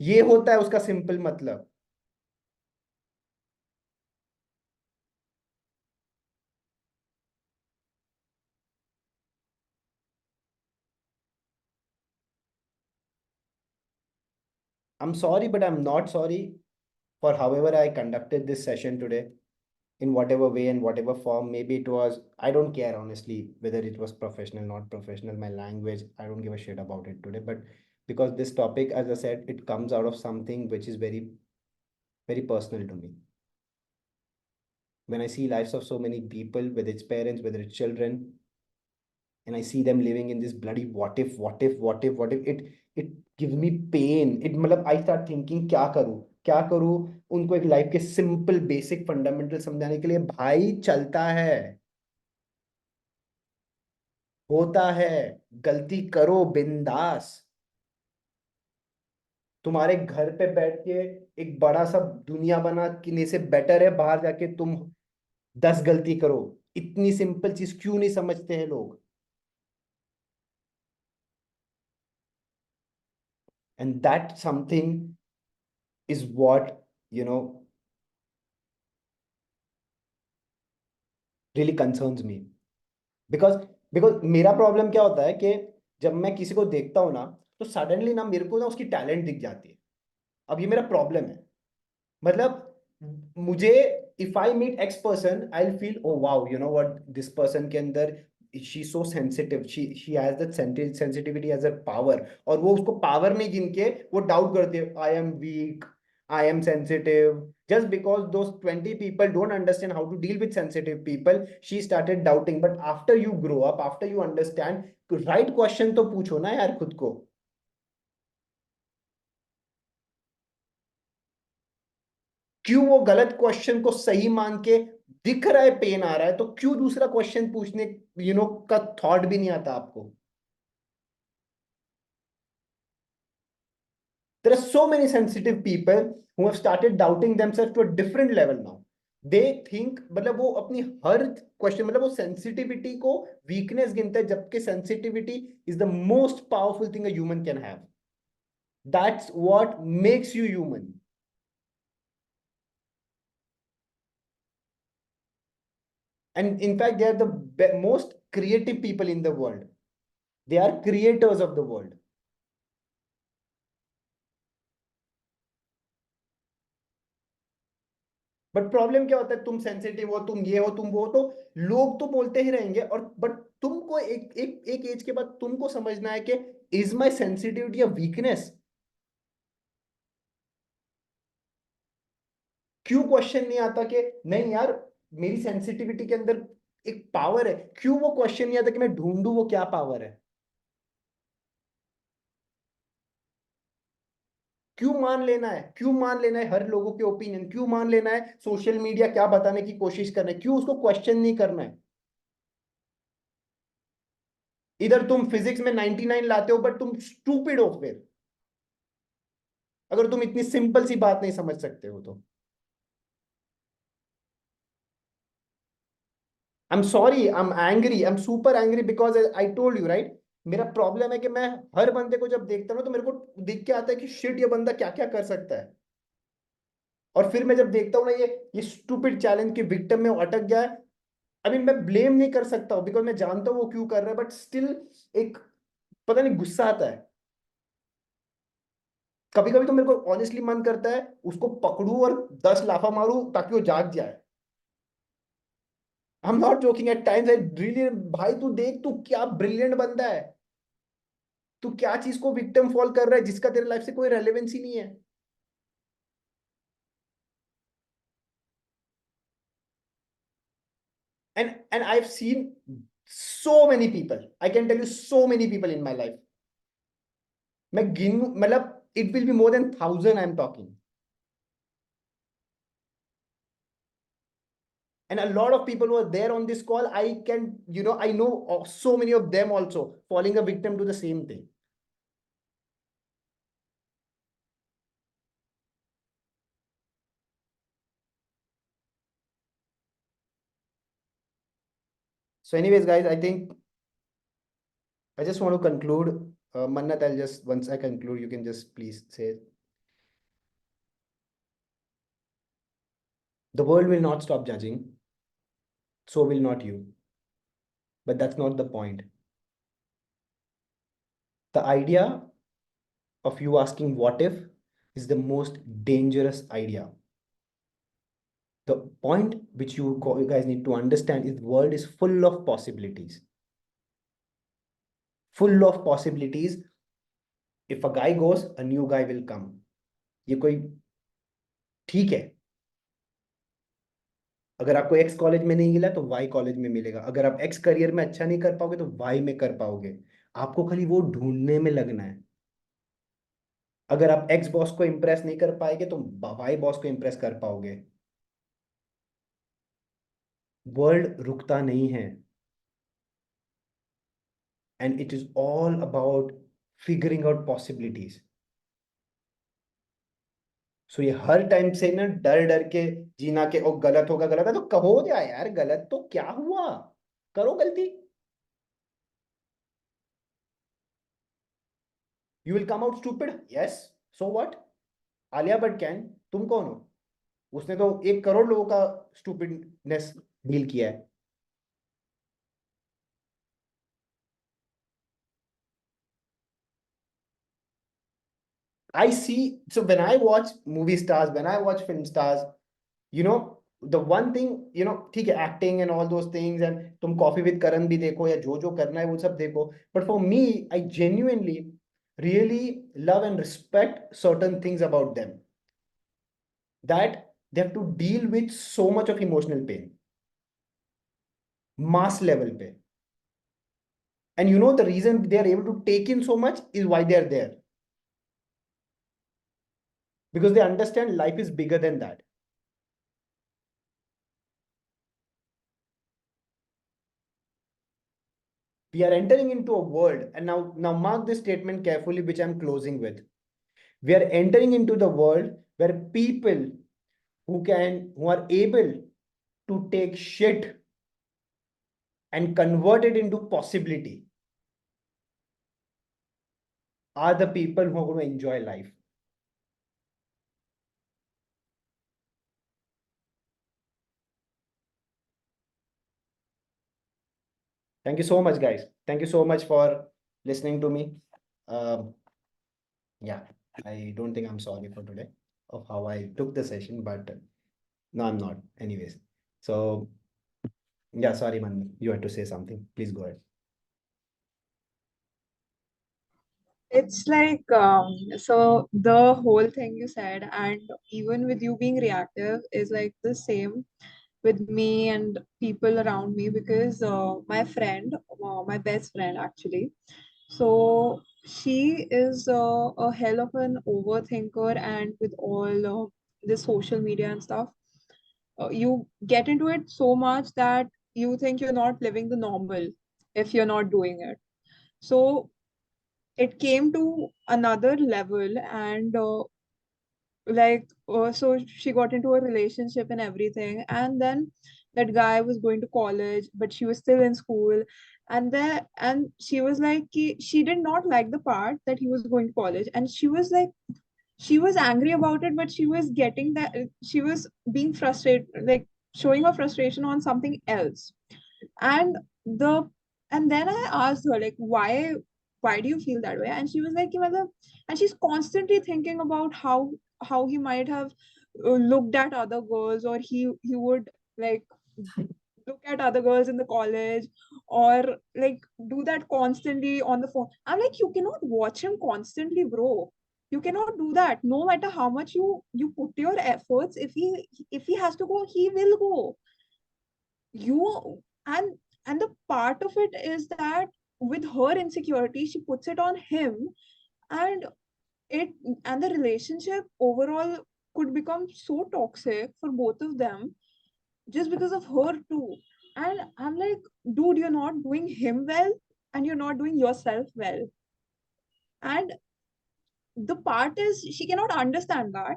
ये होता है उसका सिंपल मतलब। I'm sorry, but I'm not sorry for however I conducted this session today, in whatever way and whatever form. Maybe it was, I don't care honestly whether it was professional, not professional, my language, I don't give a shit about it today. But because this topic, as I said, it comes out of something which is very, very personal to me. When I see lives of so many people, whether it's parents, whether it's children, and I see them living in this bloody what if, what if, what if, what if, it gives me pain. It मतलब I start thinking क्या करूँ, क्या करूँ? उनको एक life के simple basic fundamental समझाने के लिए, भाई चलता है, होता है, गलती करो बिंदास। तुम्हारे घर पे बैठ के एक बड़ा सा दुनिया बनाने से बेटर है बाहर जाके तुम 10 गलती करो। इतनी सिंपल चीज क्यों नहीं समझते हैं लोग? And that something is what you know really concerns me. Because because मेरा प्रॉब्लम क्या होता है कि जब मैं किसी को देखता हूँ ना, तो सडनली ना मेरे को ना उसकी टैलेंट दिख जाती है। अब ये मेरा प्रॉब्लम है। मतलब मुझे, if I meet X person, I will feel oh wow, you know what, this person के अंदर she so sensitive, she has that sensitivity as a power. और वो उसको पावर नहीं गिन के वो डाउट करते हैं, I am weak, I am sensitive. Just because those 20 people don't understand how to deal with sensitive people, she started doubting. But after you grow up, after you understand, तो right question तो पूछो ना यार खुद को। क्यों वो गलत क्वेश्चन को सही मान के, दिख रहा है पेन आ रहा है, तो क्यों दूसरा क्वेश्चन पूछने का थॉट भी नहीं आता आपको? There are so many sensitive people who have started doubting themselves to a different level now. They think, मतलब वो अपनी हर क्वेश्चन, मतलब वो सेंसिटिविटी को वीकनेस गिनते हैं, जबकि sensitivity is the most powerful thing a human can have. That's what makes you human. And in fact, they are the most creative people in the world. They are creators of the world. But problem क्या होता है, तुम sensitive हो, तुम ये हो, तुम वो हो, तो लोग तो बोलते ही रहेंगे। और बट तुमको एक एज के बाद तुमको समझना है कि is my sensitivity a weakness? क्यों क्वेश्चन नहीं आता कि नहीं यार, मेरी सेंसिटिविटी के अंदर एक पावर है? क्यों वो क्वेश्चन नहीं आता कि मैं ढूंढूं वो क्या पावर है? क्यों मान लेना है, क्यों मान लेना है हर लोगों के ओपिनियन? क्यों मान लेना है सोशल मीडिया क्या बताने की कोशिश कर रहे हैं? क्यों उसको क्वेश्चन नहीं करना है? इधर तुम फिजिक्स में 99 लाते हो, बट तुम स्टूपिड हो फिर, अगर तुम इतनी सिंपल सी बात नहीं समझ सकते हो तो। I am sorry, I am angry, I am super angry, because I told you right, मेरा प्रॉब्लम है कि मैं हर बंदे को जब देखता हूँ तो मेरे को दिख के आता है कि शिट, ये बंदा क्या क्या कर सकता है। और फिर मैं जब देखता हूँ ना ये स्टूपिड चैलेंज के विक्टिम में वो अटक गया है, अभी मैं ब्लेम नहीं कर सकता हूँ बिकॉज मैं जानता हूँ वो क्यों कर रहा है, बट स्टिल एक, पता नहीं, गुस्सा आता है। कभी कभी तो मेरे को ऑनेस्टली मन करता है उसको पकड़ू और 10 लाफा मारूं ताकि वो जाग जाए। I am not joking, at times I really, भाई तू देख तू क्या ब्रिलियंट बंदा है, तू क्या चीज को विक्टिम फॉल कर रहा है जिसका तेरे लाइफ से कोई रेलेवेंस ही नहीं है। And I've seen so many people, I can tell you so many people in my life, मैं गिन मतलब it will be more than 1,000 I'm talking, and a lot of people who are there on this call, I can, I know of so many of them also falling a victim to the same thing. So anyways guys, I think I just want to conclude. Mannat, I'll just, once I conclude, you can just please say, the world will not stop judging, so will not you, but that's not the point. The idea of you asking what if is the most dangerous idea. The point which you guys need to understand is the world is full of possibilities. Full of possibilities. If a guy goes, a new guy will come. ये कोई ठीक है, अगर आपको x college में नहीं मिला तो वाई कॉलेज में मिलेगा, अगर आप एक्स करियर में अच्छा नहीं कर पाओगे तो वाई में कर पाओगे। आपको खाली वो ढूंढने में लगना है। अगर आप एक्स बॉस को इंप्रेस नहीं कर पाएंगे तो वाई बॉस को इंप्रेस कर पाओगे। वर्ल्ड रुकता नहीं है, and it is all about figuring out possibilities. सो ये हर टाइम से ना डर डर के जीना के ओ गलत होगा, गलत है तो कहो जाए यार, गलत तो क्या हुआ, करो गलती, you will come out stupid, yes, so what, Alia Bhatt can, तुम कौन हो, उसने तो 1 करोड़ लोगों का स्टूपिडनेस डील किया है। I see. So when I watch movie stars, when I watch film stars, the one thing, ठीक है, acting and all those things, and तुम कॉफी विद करण भी देखो या जो जो करना है वो सब देखो, but for me, I genuinely really love and respect certain things about them, that they have to deal with so much of emotional pain, mass level पे, and the reason they are able to take in so much is why they are there, because they understand life is bigger than that. We are entering into a world, and now mark this statement carefully, which I'm closing with. We are entering into the world where people who are able to take shit and convert it into possibility are the people who are going to enjoy life. Thank you so much, guys. Thank you so much for listening to me. Um, yeah, I don't think I'm sorry for today of how I took the session, but no, I'm not. Anyways, so yeah, sorry, man. You had to say something. Please go ahead. It's like, so the whole thing you said, and even with you being reactive, is like the same with me and people around me because my friend, my best friend actually, so she is a hell of an overthinker, and with all the social media and stuff, you get into it so much that you think you're not living the normal if you're not doing it. So it came to another level, and so she got into a relationship and everything, and then that guy was going to college but she was still in school, and she was like she did not like the part that he was going to college, and she was like she was angry about it, but she was getting that she was being frustrated, like showing her frustration on something else. And the and then I asked her like, why do you feel that way? And she was like, कि मतलब, and she's constantly thinking about how he might have looked at other girls, or he would like look at other girls in the college, or like do that constantly on the phone. I'm like, you cannot watch him constantly, bro. You cannot do that. No matter how much you put your efforts, if he has to go, he will go. You and the part of it is that with her insecurity, she puts it on him, and it and the relationship overall could become so toxic for both of them just because of her too. And I'm like, dude, you're not doing him well, and you're not doing yourself well. And the part is, she cannot understand that,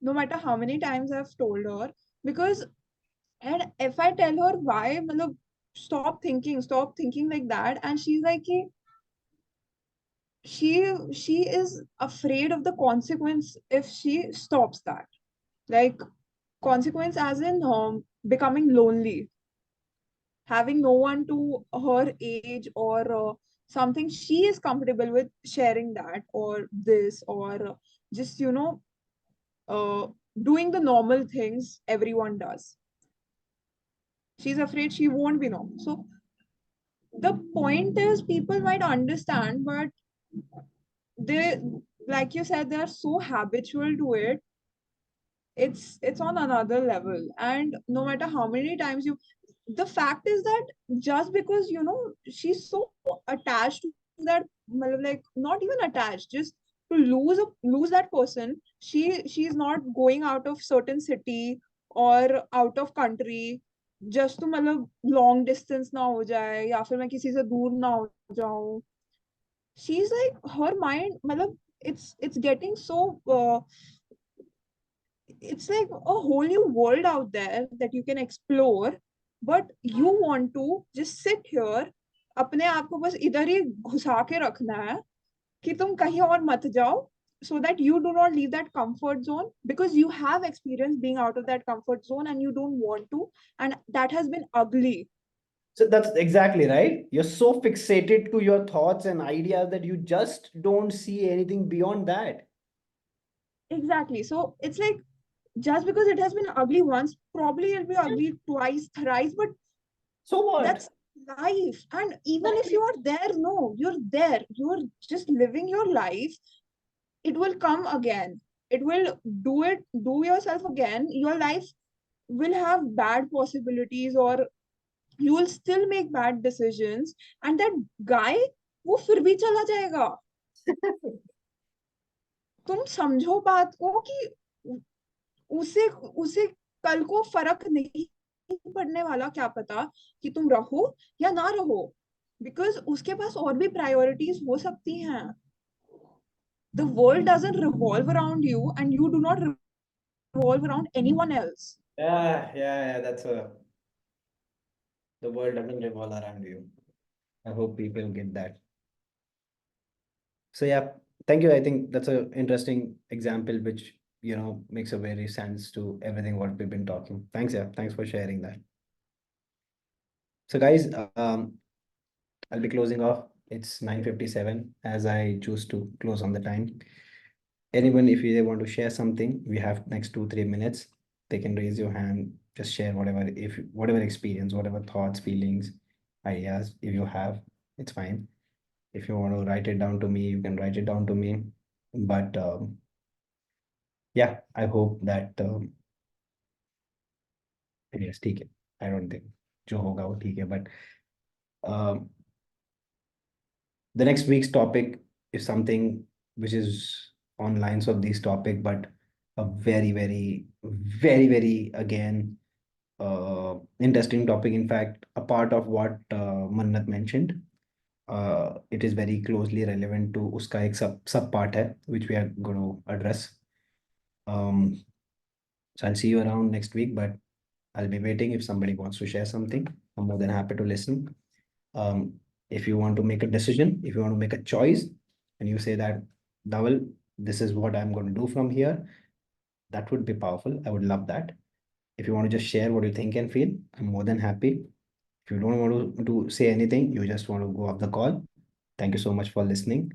no matter how many times I've told her. Because, and if I tell her why, matlab, stop thinking like that, and she's like, "Ki she is afraid of the consequence if she stops that. Like, consequence as in becoming lonely, having no one to her age, or something she is comfortable with sharing that, or this, or just uh, doing the normal things everyone does. She's afraid she won't be normal. So the point is, people might understand, but they, like you said, they're so habitual to it. It's on another level. And no matter how many times you, the fact is that just because she's so attached to that, like not even attached, just to lose that person, she's not going out of certain city or out of country, just to मतलब long distance ना हो जाए, या फिर मैं किसी से दूर ना हो जाऊं. She's like, her mind मतलब it's getting so it's like a whole new world out there that you can explore, but you want to just sit here, अपने आप को बस इधर ही घुसा के रखना है कि तुम कहीं और मत जाओ, so that you do not leave that comfort zone, because you have experience being out of that comfort zone and you don't want to, and that has been ugly. So that's exactly right. You're so fixated to your thoughts and ideas that you just don't see anything beyond that. Exactly. So it's like, just because it has been ugly once, probably it'll be ugly twice, thrice, but So what? that's life. And even if you are there, no, you're there, you're just living your life. It will come again, it will do yourself again. Your life will have bad possibilities, or you will still make bad decisions, and that guy, वो फिर भी चला जाएगा. तुम समझो बात को कि उसे उसे कल को फर्क नहीं पड़ने वाला, क्या पता कि तुम रहो या ना रहो, बिकॉज उसके पास और भी प्रायोरिटीज हो सकती हैं. The world doesn't revolve around you, and you do not revolve around anyone else. Yeah, that's a the world doesn't revolve around you. I hope people get that. So yeah, thank you. I think that's an interesting example which makes a very sense to everything what we've been talking. Thanks, yeah. Thanks for sharing that. So guys, I'll be closing off. It's 9:57 as I choose to close on the time. Anyone, if they want to share something, we have next 2-3 minutes. They can raise your hand, just share whatever experience, whatever thoughts, feelings, ideas, if you have, it's fine. If you want to write it down to me, you can write it down to me. But yeah, I hope that yes, ठीक है. I don't think जो होगा वो ठीक है. But um, the next week's topic is something which is on lines of this topic, but a very, very, very, very again interesting topic. In fact, a part of what Mannat mentioned, it is very closely relevant to uska ek sub part hai, which we are going to address. So I'll see you around next week, but I'll be waiting if somebody wants to share something. I'm more than happy to listen. Um, if you want to make a decision, if you want to make a choice, and you say that, Dawal, this is what I'm going to do from here, that would be powerful. I would love that. If you want to just share what you think and feel, I'm more than happy. If you don't want to say anything, you just want to go off the call, Thank you so much for listening.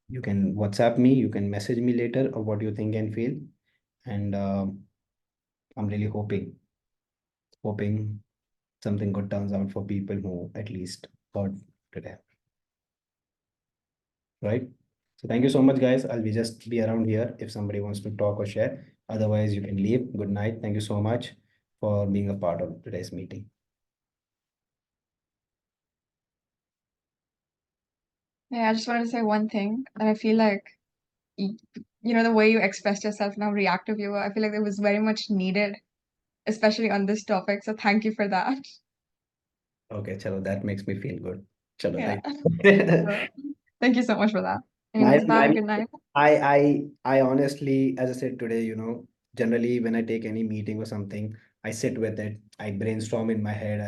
You can WhatsApp me, you can message me later of what you think and feel. And I'm really hoping something good turns out for people who at least heard today. Right? So thank you so much, guys. I'll be just be around here if somebody wants to talk or share. Otherwise, you can leave. Good night. Thank you so much for being a part of today's meeting. Yeah, I just wanted to say one thing, and I feel like y- the way you expressed yourself now, reactive you were, I feel like it was very much needed, especially on this topic. So thank you for that. Okay, chalo, that makes me feel good. Chalo, Yeah. thank you. So thank you so much for that. My, Anyways, my, bye, good night. I honestly, as I said today, generally when I take any meeting or something, I sit with it. I brainstorm in my head.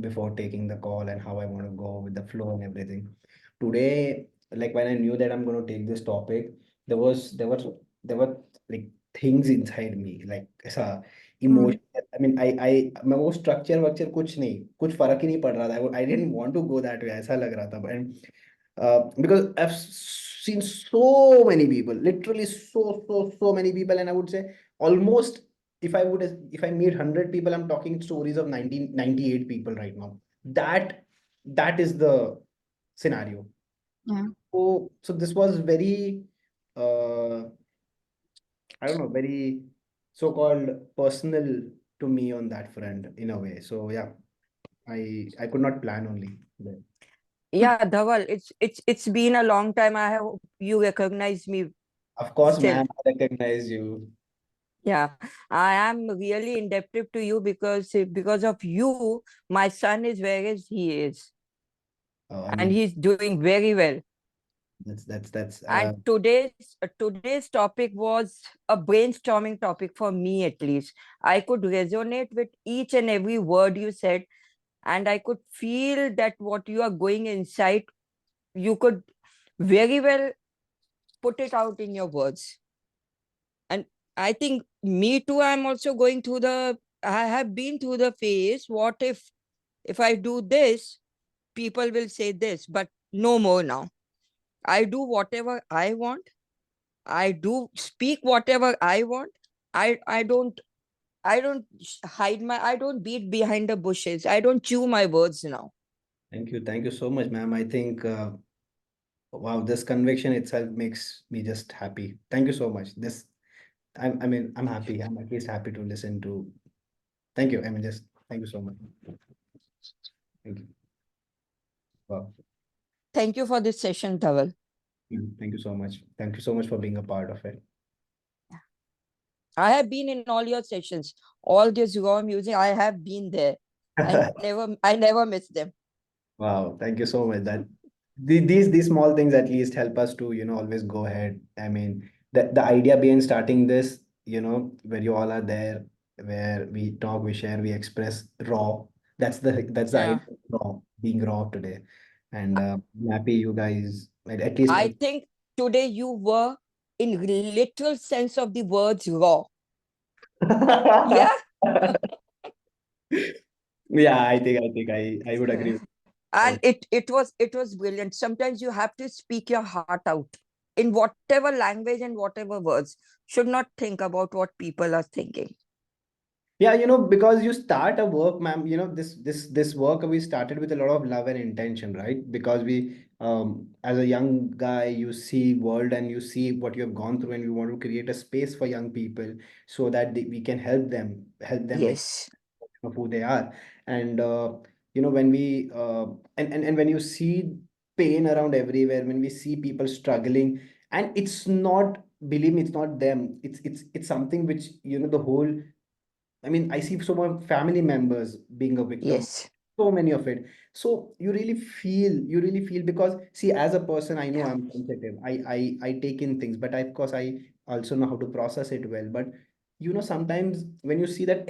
Before taking the call and how I want to go with the flow and everything. Today, like when I knew that I'm going to take this topic, there were like things inside me, like ऐसा Mm. emotion. I mean, मैं वो structure वक्चर कुछ फर्क ही नहीं पड़ रहा था. I didn't want to go that way. ऐसा लग रहा था. And because I've seen so many people, literally so many people, and I would say almost if I meet 100 people, I'm talking stories of 1998 people right now. That is the scenario. Yeah. So this was very I don't know, very so-called personal to me on that front in a way. So yeah, I could not plan only. Yeah, Dhaval, it's been a long time. I have you recognize me Of course, still. ma'am, I recognize you. Yeah, I am really indebted to you because of you, my son is where he is, I and mean, he's doing very well. that's And today's topic was a brainstorming topic for me at least. I could resonate with each and every word you said, and I could feel that what you are going inside, you could very well put it out in your words. And I think me too, I'm also going through I have been through the phase. What if I do this, people will say this, but no more now. I do whatever I want. I do speak whatever I want. I don't hide I don't beat behind the bushes. I don't chew my words now. thank you so much, ma'am. I think wow, this conviction itself makes me just happy. Thank you so much. I mean, I'm happy. I'm at least happy to listen to. Thank you. I mean, just thank you so much. Thank you. Wow. Thank you for this session, Dhaval. Thank you so much. Thank you so much for being a part of it. I have been in all your sessions, all this raw music. I have been there. I never miss them. Wow, thank you so much. These small things at least help us to, always go ahead. I mean, the idea behind starting this, where you all are there, where we talk, we share, we express raw. That's the idea Yeah. of raw, being raw today. And I'm happy you guys, at least I think today you were, in literal sense of the words, raw. Yeah. yeah, I would agree. And it was brilliant. Sometimes you have to speak your heart out in whatever language and whatever words. Should not think about what people are thinking. Yeah, because you start a work, ma'am, this work we started with a lot of love and intention, right? Because we as a young guy, you see world and you see what you have gone through, and we want to create a space for young people so that we can help them Yes. of who they are. And when we and when you see pain around everywhere, when we see people struggling, and it's not, believe me, it's not them, it's something which, the whole, I mean, I see so many family members being a victim, Yes. so many of it. So you really feel because see, as a person, I know I'm sensitive. I take in things, but of course I also know how to process it well. But sometimes when you see that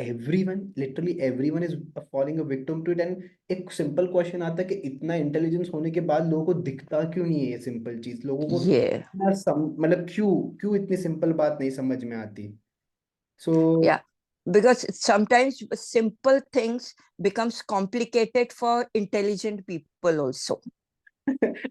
literally everyone is falling a victim to it, and एक simple question आता है कि इतना intelligence होने के बाद लोगों को दिखता क्यों नहीं है ये simple चीज, लोगों को Yeah. मतलब क्यों क्यों इतनी simple बात नहीं समझ में आती. So Yeah. Because sometimes simple things becomes complicated for intelligent people also.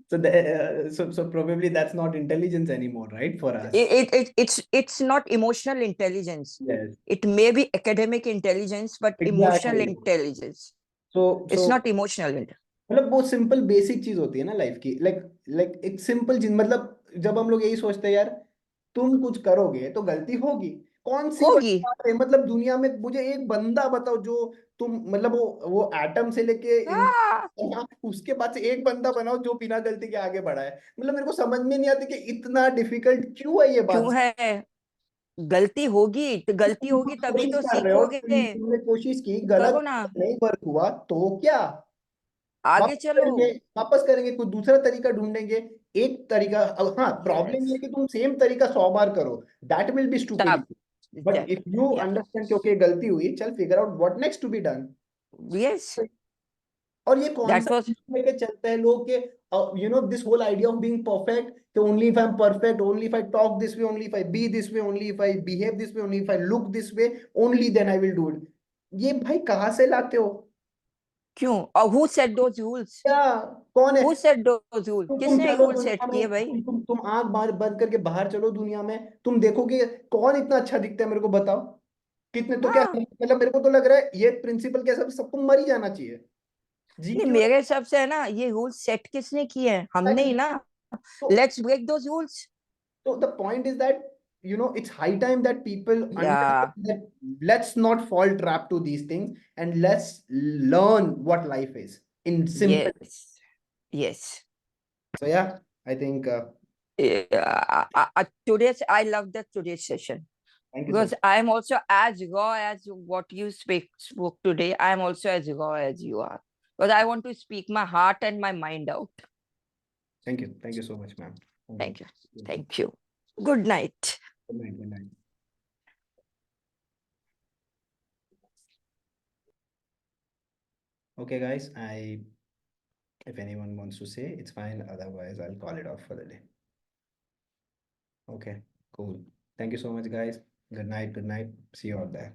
So so probably that's not intelligence anymore, right? For us. It's not emotional intelligence. Yes. It may be academic intelligence, but emotional Exactly. intelligence. So It's not emotional. मतलब बहुत simple basic चीज होती है ना life की, like like एक simple चीज, मतलब जब हम लोग यही सोचते हैं यार, तुम कुछ करोगे तो गलती होगी, कौन सी बड़ी होगी। बात है, मतलब दुनिया में मुझे एक बंदा बताओ जो तुम मतलब वो एटम से लेके हाँ, उसके बाद से एक बंदा बनाओ जो बिना गलती के आगे बढ़ा है, मतलब मेरे को समझ में नहीं आती कि इतना डिफिकल्ट क्यों है ये बात। क्यों है? गलती होगी तो गलती तुम होगी तभी कोशिश तो कर रहे हो, सीखोगे। तुमने कोशिश की, करो गलत ना, नहीं वर्क हुआ तो क्या, आगे वापस चलो। करेंगे, वापस करेंगे, कोई दूसरा तरीका ढूंढेंगे। एक तरीका, अब हाँ प्रॉब्लम ये यस, है कि तुम सेम तरीका 100 बार करो, दैट विल बी तब stupidity. But if exactly, you yeah, understand कि ओके गलती हुई, चल figure out what next to be done. Yes, और ये दैट वाज, कॉन्सेप्ट लेके चलते हैं लोग के, you know this whole idea of being perfect, कि only if I am perfect, only if I talk this way, only if I be this way, only if I behave this way, only if I look this way, only then I will do it. ये भाई कहाँ से लाते हो? क्यों? और who set those rules? क्या, कौन है? Who set those rule? तुम किसने चलो रूल सेट दुनिया में, किए भाई? तुम आंख बाहर बंद करके बाहर चलो दुनिया में, तुम देखोगे कौन इतना अच्छा दिखता है, मेरे को बताओ। कितने तो क्या, हाँ, मतलब मेरे को तो लग रहा है ये प्रिंसिपल के हिसाब से सबको मर ही जाना चाहिए, जी नहीं, क्यों मेरे हिसाब से है ना, ये रूल सेट किसने किए हैं? हमने ही नहीं? ना। तो let's break those rules. so the point is that, you know, it's high time that people या, understand that let's not fall trap to these things, and let's learn what life is in simple. Yes, yes. So yeah, I think Today's, I love the today's session thank you so because much. I am also as raw as what you spoke today. I am also as raw as you are because I want to speak my heart and my mind out. Thank you so much, ma'am. Thank you. Thank you. Thank you. Good night. Good night. Good night. Okay, guys, if anyone wants to say, it's fine. Otherwise, I'll call it off for the day. Okay, cool. Thank you so much, guys. Good night. Good night. See you out there.